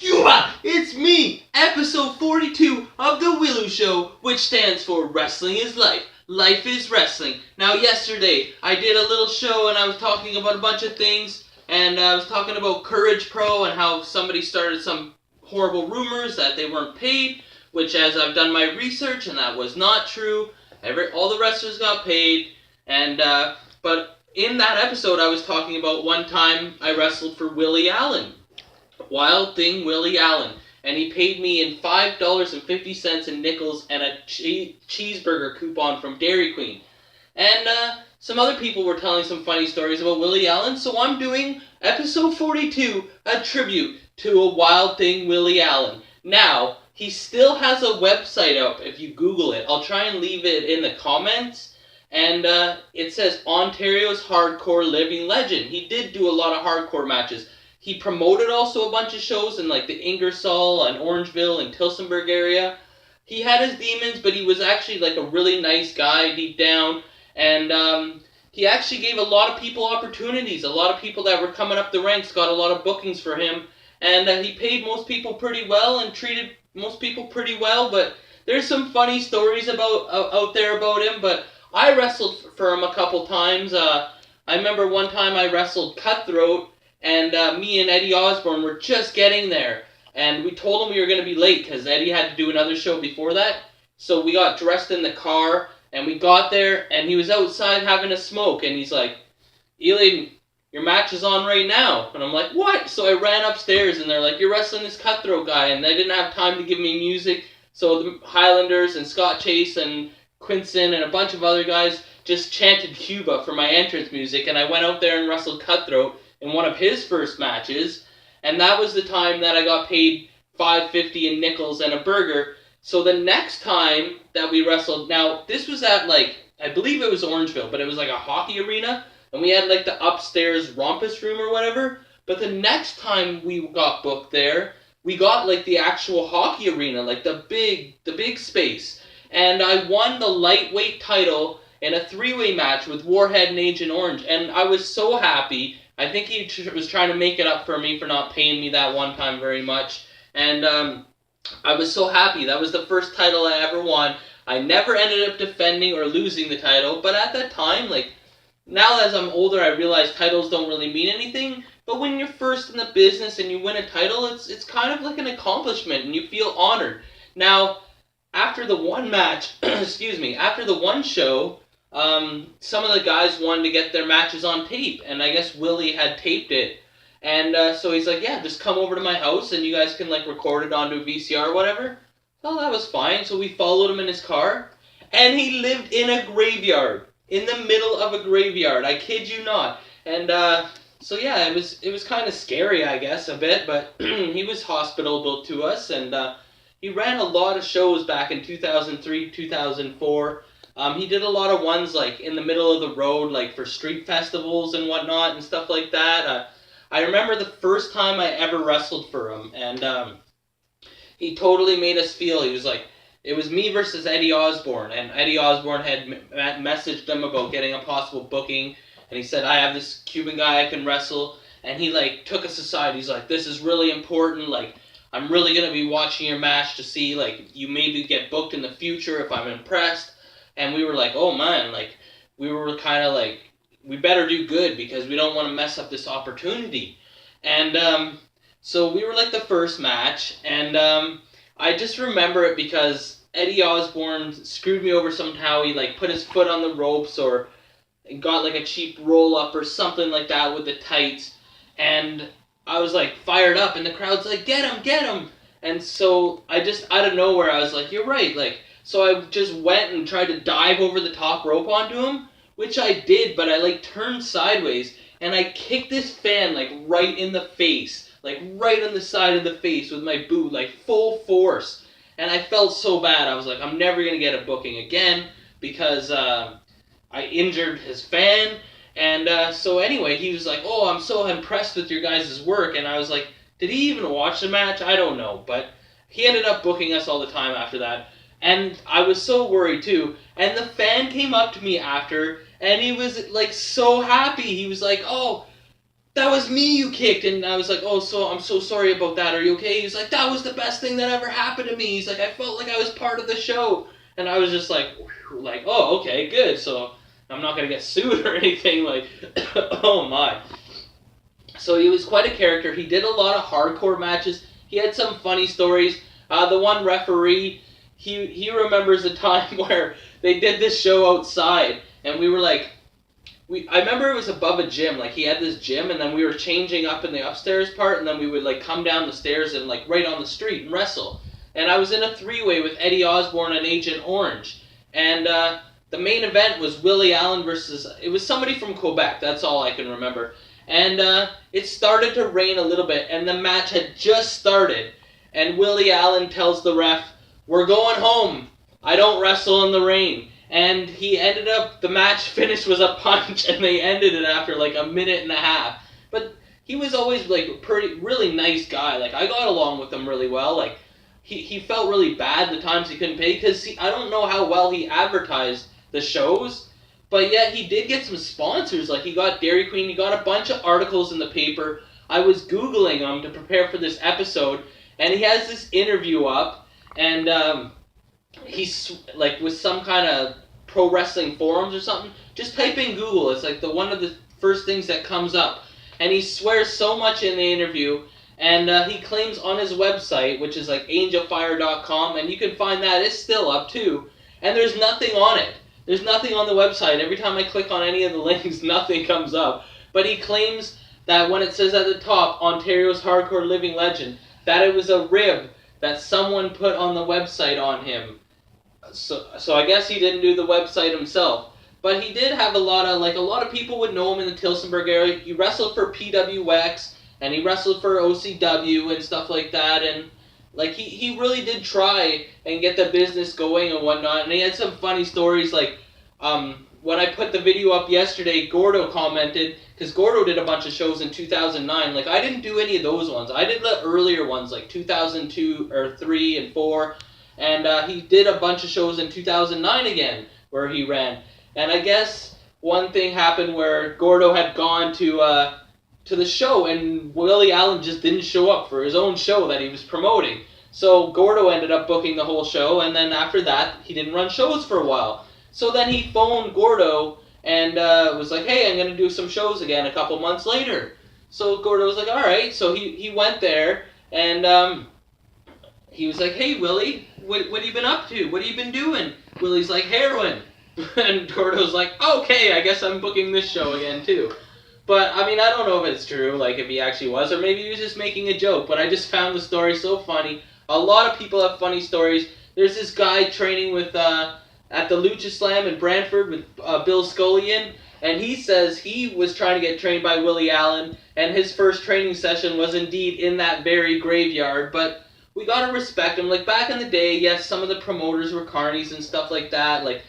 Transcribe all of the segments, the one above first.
Cuba! It's me, episode 42 of The Willy Show, which stands for Wrestling is Life. Life is Wrestling. Now, yesterday, I did a little show and I was talking about a bunch of things, and I was talking about Courage Pro and how somebody started some horrible rumors that they weren't paid, which, as I've done my research, and that was not true. All the wrestlers got paid, but in that episode, I was talking about one time I wrestled for Willy.L.I.W. Wild Thing Willy Allen, and he paid me in $5.50 in nickels and a cheeseburger coupon from Dairy Queen. And some other people were telling some funny stories about Willy Allen, so I'm doing episode 42, a tribute to a Wild Thing Willy Allen. Now, he still has a website up if you Google it. I'll try and leave it in the comments. And it says Ontario's Hardcore Living Legend. He did do a lot of hardcore matches. He promoted also a bunch of shows in like the Ingersoll and Orangeville and Tillsonburg area. He had his demons, but he was actually like a really nice guy deep down. And he actually gave a lot of people opportunities. A lot of people that were coming up the ranks got a lot of bookings for him. And he paid most people pretty well and treated most people pretty well. But there's some funny stories out there about him. But I wrestled for him a couple times. I remember one time I wrestled Cutthroat. And me and Eddie Osborne were just getting there. And we told him we were going to be late because Eddie had to do another show before that. So we got dressed in the car and we got there and he was outside having a smoke. And he's like, Elian, your match is on right now. And I'm like, what? So I ran upstairs and they're like, you're wrestling this Cutthroat guy. And they didn't have time to give me music. So the Highlanders and Scott Chase and Quinson and a bunch of other guys just chanted Cuba for my entrance music. And I went out there and wrestled Cutthroat in one of his first matches, and that was the time that I got paid $5.50 in nickels and a burger. So the next time that we wrestled, now this was at like, I believe it was Orangeville, but it was like a hockey arena, and we had like the upstairs rompus room or whatever. But the next time we got booked there, we got like the actual hockey arena, like the big space, and I won the lightweight title in a three-way match with Warhead and Agent Orange, and I was so happy. I think he was trying to make it up for me for not paying me that one time very much. And I was so happy. That was the first title I ever won. I never ended up defending or losing the title. But at that time, like, now as I'm older, I realize titles don't really mean anything. But when you're first in the business and you win a title, it's kind of like an accomplishment and you feel honored. Now, after the one match, after the one show, some of the guys wanted to get their matches on tape, and I guess Willy had taped it, and so he's like, yeah, just come over to my house, and you guys can, like, record it onto a VCR or whatever. Well, that was fine, so we followed him in his car, and he lived in a graveyard, in the middle of a graveyard, I kid you not, and so yeah, it was kind of scary, I guess, a bit, but he was hospitable to us, and he ran a lot of shows back in 2003, 2004, he did a lot of ones like in the middle of the road, like for street festivals and whatnot and stuff like that. I remember the first time I ever wrestled for him, and he totally made us feel. He was like, it was me versus Eddie Osborne, and Eddie Osborne had messaged him about getting a possible booking, and he said, I have this Cuban guy I can wrestle, and he like took us aside. He's like, this is really important, like, I'm really going to be watching your match to see, like, you maybe get booked in the future if I'm impressed. And we were like, oh man, like, we were kind of like, we better do good because we don't want to mess up this opportunity. And so we were like the first match, and I just remember it because Eddie Osborne screwed me over somehow. He like put his foot on the ropes or got like a cheap roll up or something like that with the tights. And I was like fired up, and the crowd's like, get him, get him. And so I just, out of nowhere, I was like, you're right, like, so I just went and tried to dive over the top rope onto him, which I did, but I like turned sideways and I kicked this fan like right in the face, like right on the side of the face with my boot, like full force. And I felt so bad. I was like, I'm never going to get a booking again because I injured his fan. And so anyway, he was like, oh, I'm so impressed with your guys' work. And I was like, did he even watch the match? I don't know. But he ended up booking us all the time after that. And I was so worried too. And the fan came up to me after, and he was like so happy. He was like, oh, that was me you kicked. And I was like, oh, so I'm so sorry about that. Are you okay? He's like, that was the best thing that ever happened to me. He's like, I felt like I was part of the show. And I was just like, oh, okay, good. So I'm not going to get sued or anything. Like, oh my. So he was quite a character. He did a lot of hardcore matches. He had some funny stories. The one referee, he remembers a time where they did this show outside, and we were like, I remember it was above a gym. Like, he had this gym, and then we were changing up in the upstairs part, and then we would like come down the stairs and like right on the street and wrestle. And I was in a three-way with Eddie Osborne and Agent Orange, and the main event was Willy.L.I.W versus, it was somebody from Quebec. That's all I can remember. And it started to rain a little bit, and the match had just started. And Willy.L.I.W tells the ref, "We're going home. I don't wrestle in the rain." And he ended up, the match finish was a punch, and they ended it after like a minute and a half. But he was always like a really nice guy. Like, I got along with him really well. Like, he felt really bad the times he couldn't pay, because I don't know how well he advertised the shows. But yet he did get some sponsors. Like, he got Dairy Queen. He got a bunch of articles in the paper. I was Googling him to prepare for this episode. And he has this interview up. And he's, like, with some kind of pro wrestling forums or something. Just type in Google. It's, like, one of the first things that comes up. And he swears so much in the interview. And he claims on his website, which is, like, angelfire.com. And you can find that. It's still up, too. And there's nothing on it. There's nothing on the website. Every time I click on any of the links, nothing comes up. But he claims that when it says at the top, Ontario's Hardcore Living Legend, that it was a rib that someone put on the website on him. So I guess he didn't do the website himself. But he did have a lot of people would know him in the Tillsonburg area. He wrestled for PWX, and he wrestled for OCW and stuff like that, and like, he really did try and get the business going and whatnot, and he had some funny stories, like, when I put the video up yesterday, Gordo commented, because Gordo did a bunch of shows in 2009, like, I didn't do any of those ones. I did the earlier ones, like 2002, or 3 and 4, and he did a bunch of shows in 2009 again, where he ran. And I guess one thing happened where Gordo had gone to the show, and Willy.L.I.W just didn't show up for his own show that he was promoting. So Gordo ended up booking the whole show, and then after that, he didn't run shows for a while. So then he phoned Gordo and was like, hey, I'm going to do some shows again a couple months later. So Gordo was like, all right. So he went there, and he was like, hey, Willy, what have you been up to? What have you been doing? Willy's like, heroin. And Gordo's like, okay, I guess I'm booking this show again, too. But, I mean, I don't know if it's true, like, if he actually was, or maybe he was just making a joke, but I just found the story so funny. A lot of people have funny stories. There's this guy training with, at the Lucha Slam in Brantford with Bill Scullion, and he says he was trying to get trained by Willy.L.I.W, and his first training session was indeed in that very graveyard, but we gotta respect him. Like, back in the day, yes, some of the promoters were carnies and stuff like that, like,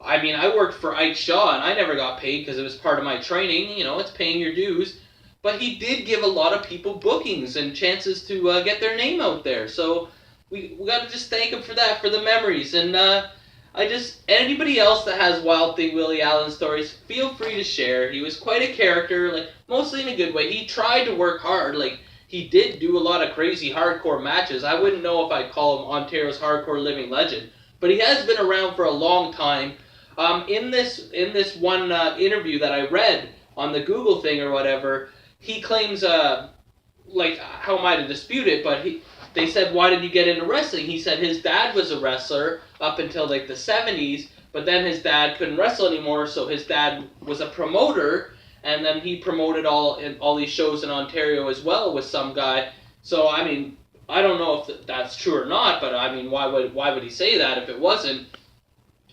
I mean, I worked for Ike Shaw, and I never got paid because it was part of my training. You know, it's paying your dues. But he did give a lot of people bookings and chances to get their name out there. So we got to just thank him for that, for the memories. And anybody else that has Wild Thing Willy.L.I.W stories, feel free to share. He was quite a character, like, mostly in a good way. He tried to work hard. Like, he did do a lot of crazy hardcore matches. I wouldn't know if I'd call him Ontario's Hardcore Living Legend. But he has been around for a long time. In this one interview that I read on the Google thing or whatever, he claims, like, how am I to dispute it, but they said, why did you get into wrestling? He said his dad was a wrestler up until, like, the 70s, but then his dad couldn't wrestle anymore, so his dad was a promoter, and then he promoted all these shows in Ontario as well with some guy. So, I mean, I don't know if that's true or not, but, I mean, why would he say that if it wasn't?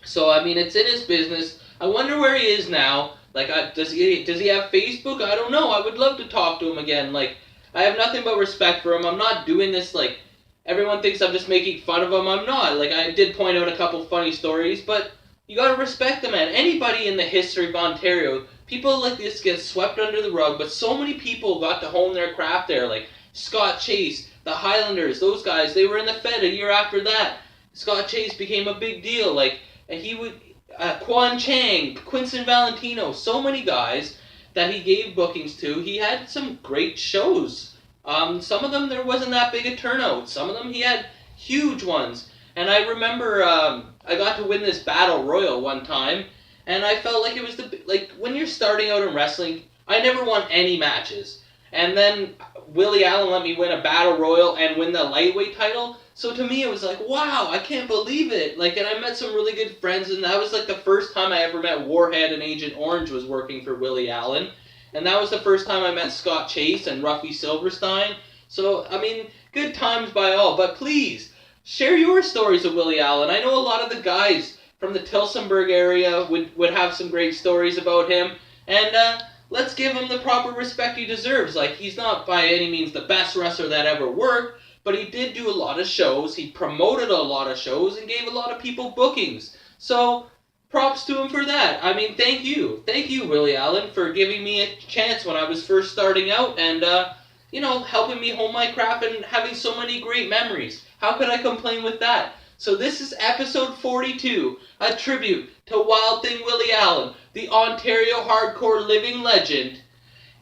So, I mean, it's in his business. I wonder where he is now. Like, does he have Facebook? I don't know. I would love to talk to him again. Like, I have nothing but respect for him. I'm not doing this, like, everyone thinks I'm just making fun of him. I'm not. Like, I did point out a couple funny stories, but you gotta respect the man. Anybody in the history of Ontario, people like this get swept under the rug, but so many people got to hone their craft there. Like, Scott Chase, the Highlanders, those guys, they were in the Fed a year after that. Scott Chase became a big deal. Like, and he would, Quan Chang, Quinton Valentino, so many guys that he gave bookings to, he had some great shows. Some of them there wasn't that big a turnout. Some of them he had huge ones. And I remember I got to win this battle royal one time, and I felt like it was when you're starting out in wrestling, I never won any matches. And then Willie Allen let me win a battle royal and win the lightweight title. So to me it was like, wow, I can't believe it. And I met some really good friends, and that was the first time I ever met Warhead, and Agent Orange was working for Willie Allen. And that was the first time I met Scott Chase and Ruffy Silverstein. So, I mean, good times by all. But please, share your stories of Willie Allen. I know a lot of the guys from the Tillsonburg area would have some great stories about him. And let's give him the proper respect he deserves. He's not by any means the best wrestler that ever worked, but he did do a lot of shows. He promoted a lot of shows and gave a lot of people bookings. So, props to him for that. I mean, thank you. Thank you, Willie Allen, for giving me a chance when I was first starting out and, helping me hone my craft and having so many great memories. How could I complain with that? So this is episode 42, a tribute to Wild Thing Willie Allen, the Ontario hardcore living legend.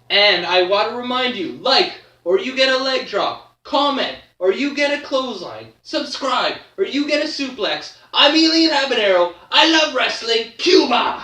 And I want to remind you, or you get a leg drop, comment, or you get a clothesline, subscribe, or you get a suplex. I'm Elian Habanero. I love wrestling. Cuba!